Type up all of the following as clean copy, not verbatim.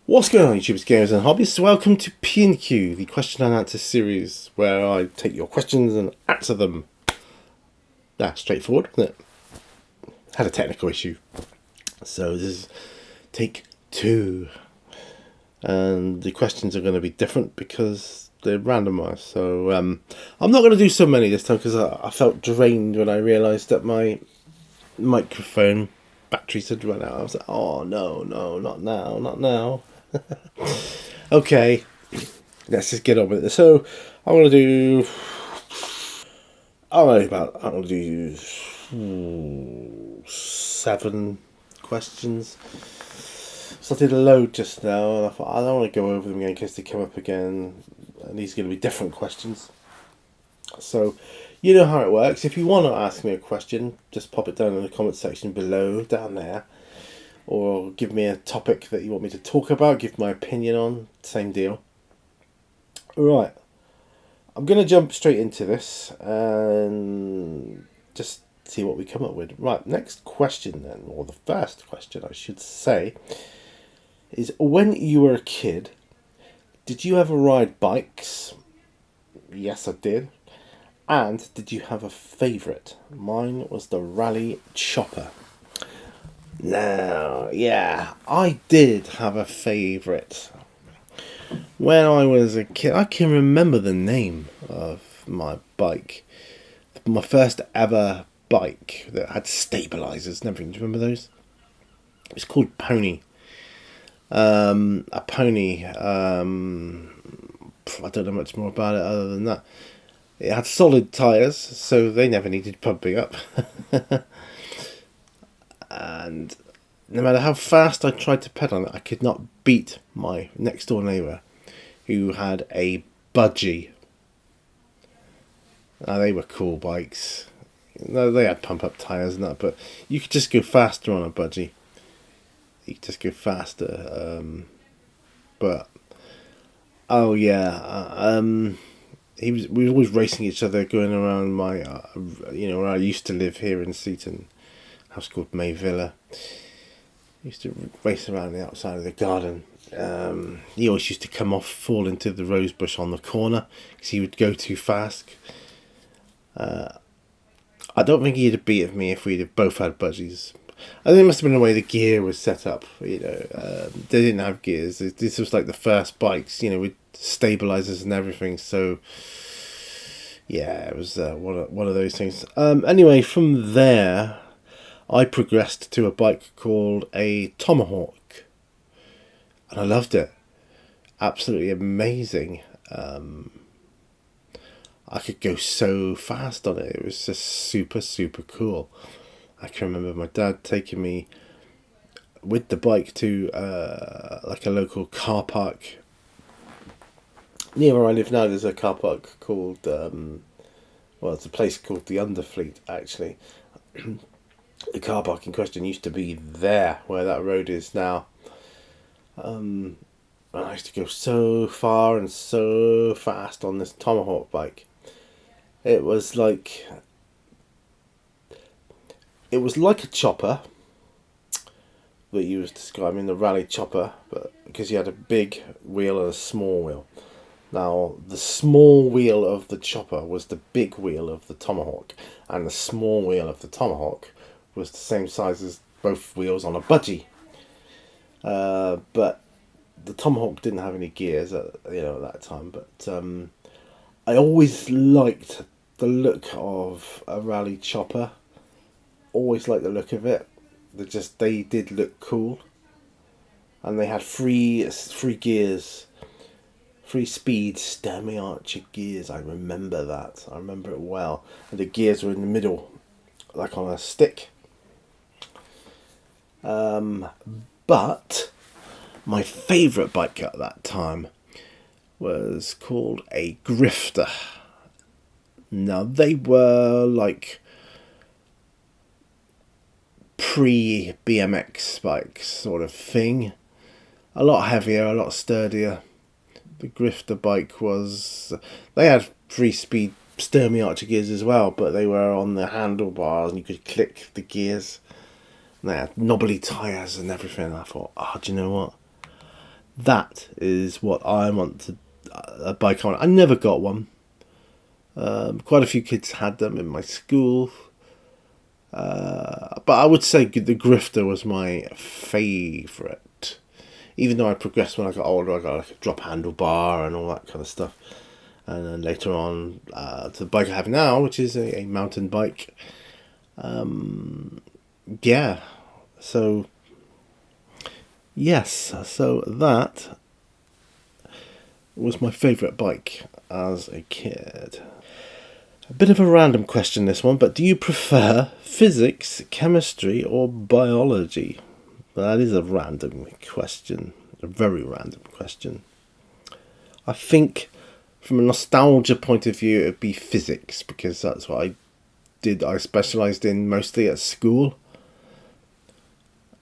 What's going on, YouTubers, gamers and hobbyists? Welcome to P&Q, the question and answer series, where I take your questions and answer them. That's straightforward, isn't it? Had a technical issue. So this is take 2. And the questions are going to be different because they're randomised. So I'm not going to do so many this time because I felt drained when I realised that my microphone batteries had run out. I was like, oh no, not now. Okay, let's just get on with it. So I'm gonna do. I'm gonna do 7 questions. So I did a load just now, and I thought I don't want to go over them again in case they come up again. And these are going to be different questions. So, you know how it works. If you want to ask me a question, just pop it down in the comment section below, down there. Or give me a topic that you want me to talk about, give my opinion on, same deal. Right, I'm going to jump straight into this and just see what we come up with. Right, next question then, or the first question I should say, is when you were a kid, did you ever ride bikes? Yes, I did. And did you have a favourite? Mine was the Raleigh Chopper. Now, yeah, I did have a favourite. When I was a kid, I can remember the name of my bike. My first ever bike that had stabilisers and everything. Do you remember those? It was called Pony. A Pony. I don't know much more about it other than that. It had solid tyres, so they never needed pumping up. And no matter how fast I tried to pedal it, I could not beat my next door neighbour, who had a budgie. Now, they were cool bikes. No, they had pump up tyres and that, but you could just go faster on a budgie. You could just go faster. But oh yeah, we were always racing each other, going around my, where I used to live here in Seaton. House called May Villa. Used to race around the outside of the garden. He always used to fall into the rose bush on the corner because he would go too fast. I don't think he'd have beaten me if we'd have both had budgies. I think it must have been the way the gear was set up. They didn't have gears. This was like the first bikes, with stabilizers and everything. So yeah, it was one of those things. Anyway, from there, I progressed to a bike called a Tomahawk, and I loved it. Absolutely amazing. I could go so fast on it. It was just super, super cool. I can remember my dad taking me with the bike to like a local car park. Near where I live now, there's a car park called, it's a place called the Underfleet, actually. The car park in question used to be there, where that road is now. And I used to go so far and so fast on this Tomahawk bike. It was like a chopper that you was describing, the Raleigh Chopper, but because you had a big wheel and a small wheel. Now, the small wheel of the Chopper was the big wheel of the Tomahawk, and the small wheel of the Tomahawk was the same size as both wheels on a budgie. But the Tomahawk didn't have any gears at that time. But I always liked the look of a Raleigh Chopper. Always liked the look of it. They did look cool, and they had three gears. 3-speed Sturmey Archer gears. I remember that. I remember it well. And the gears were in the middle, like on a stick. But my favourite bike at that time was called a Grifter. Now, they were like pre-BMX bikes sort of thing. A lot heavier, a lot sturdier. The Grifter bike was... They had 3-speed Sturmey Archer gears as well, but they were on the handlebars and you could click the gears. And they had knobbly tyres and everything. And I thought, do you know what? That is what I want to a bike on. I never got one. Quite a few kids had them in my school. But I would say the Grifter was my favourite. Even though I progressed when I got older, I got like a drop handlebar and all that kind of stuff. And then later on, to the bike I have now, which is a mountain bike. Yeah, so yes, so that was my favourite bike as a kid. A bit of a random question, this one, but do you prefer physics, chemistry, or biology? That is a random question, a very random question. I think from a nostalgia point of view, it would be physics, because that's what I did. I specialised in mostly at school.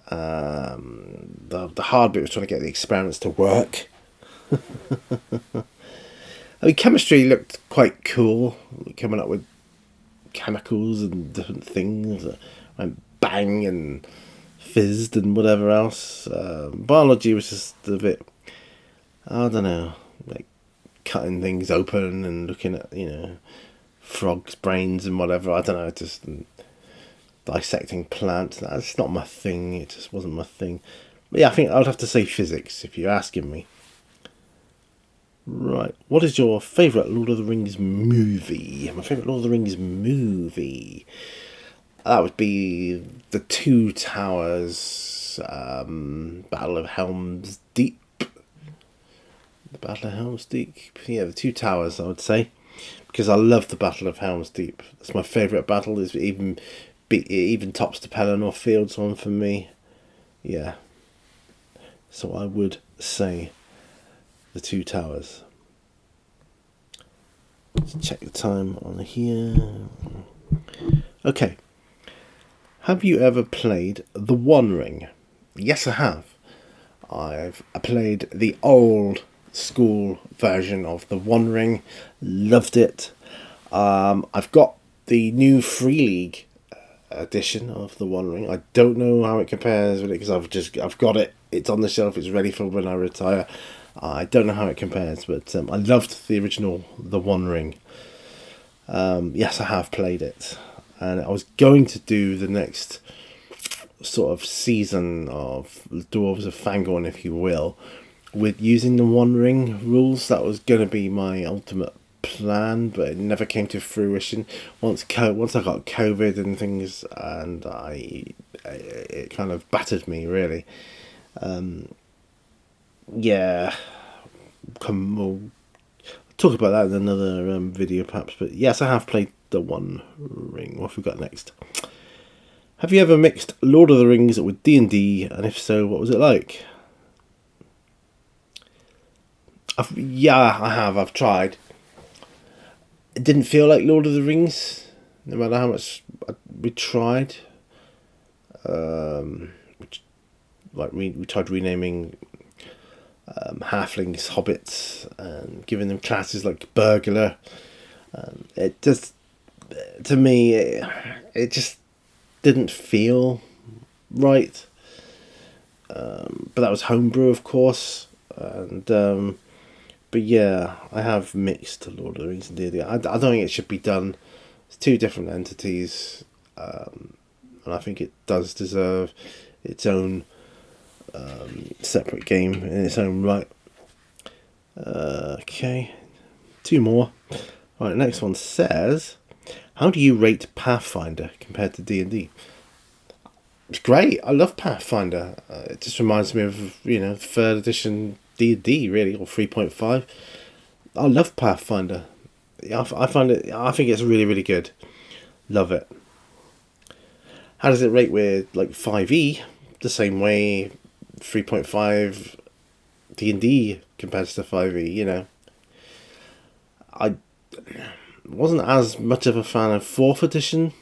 The hard bit was trying to get the experiments to work. I mean, chemistry looked quite cool, coming up with chemicals and different things that went bang and fizzed and whatever else. Biology was just a bit, I don't know, like cutting things open and looking at, frogs' brains and whatever. I don't know, just dissecting plants. That's not my thing. It just wasn't my thing. But yeah, I think I would have to say physics if you're asking me. Right, what is your favourite Lord of the Rings movie? My favourite Lord of the Rings movie, that would be the Two Towers, Battle of Helm's Deep. The Battle of Helm's Deep, yeah, the Two Towers, I would say, because I love the Battle of Helm's Deep. It's my favourite battle. It even tops the Pelennor Fields one for me. Yeah, so I would say the Two Towers. Let's check the time on here. Okay. Have you ever played The One Ring? Yes, I have. I played the old school version of The One Ring. Loved it. I've got the new Free League edition of The One Ring. I don't know how it compares with it because I've got it. It's on the shelf. It's ready for when I retire. I don't know how it compares, but I loved the original The One Ring. Yes, I have played it. And I was going to do the next sort of season of Dwarves of Fangorn, if you will, with using the One Ring rules. That was going to be my ultimate plan, but it never came to fruition. Once I got COVID and things, and it kind of battered me, really. Yeah, we'll talk about that in another video perhaps, but yes, I have played The One Ring. What have we got next? Have you ever mixed Lord of the Rings with D&D, and if so, what was it like? I have. I've tried. It didn't feel like Lord of the Rings, no matter how much we tried. We tried renaming halflings hobbits and giving them classes like burglar. It just, to me, it just didn't feel right. But that was homebrew, of course, and but yeah, I have mixed Lord of the Rings and D&D. I don't think it should be done. It's two different entities, and I think it does deserve its own separate game in its own right. Okay, two more. Right, next one says, how do you rate Pathfinder compared to D&D? It's great. I love Pathfinder. It just reminds me of, 3rd edition D&D, really, or 3.5. I love Pathfinder. I think it's really, really good. Love it. How does it rate with, 5e? The same way 3.5 D&D compares to 5e, I wasn't as much of a fan of 4th edition.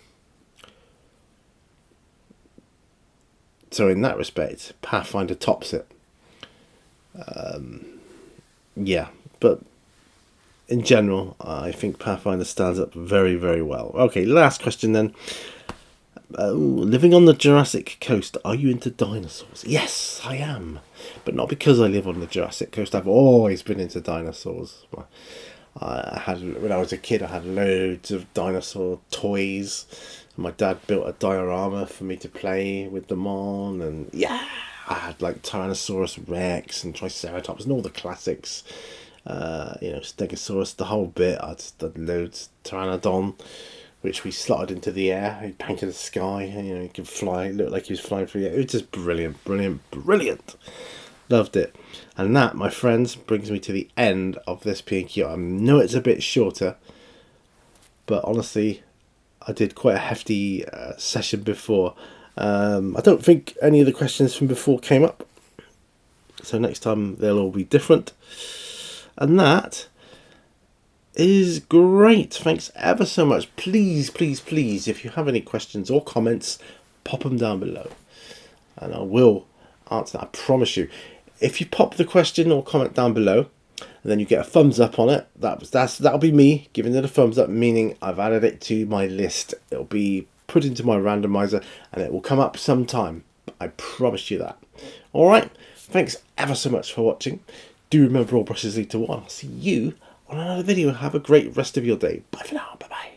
So in that respect, Pathfinder tops it. Yeah, but in general, I think Pathfinder stands up very, very well. Okay, last question then. living on the Jurassic Coast. Are you into dinosaurs? Yes, I am. But not because I live on the Jurassic Coast. I've always been into dinosaurs. When I was a kid, I had loads of dinosaur toys. My dad built a diorama for me to play with them on. And yeah, I had like Tyrannosaurus Rex and Triceratops and all the classics. Stegosaurus, the whole bit. I just did loads. Pteranodon, which we slotted into the air. He painted the sky. He could fly. It looked like he was flying through the air. It was just brilliant, brilliant, brilliant. Loved it. And that, my friends, brings me to the end of this P&Q. I know it's a bit shorter, but honestly, I did quite a hefty session before. I don't think any of the questions from before came up, so next time they'll all be different. And that is great. Thanks ever so much. Please, please, please, if you have any questions or comments, pop them down below, and I will answer that. I promise you. If you pop the question or comment down below, and then you get a thumbs up on it, that'll be me giving it a thumbs up, meaning I've added it to my list. It'll be put into my randomizer, and it will come up sometime. I promise you that. All right. Thanks ever so much for watching. Do remember, all brushes lead to one. I'll see you on another video. Have a great rest of your day. Bye for now. Bye bye.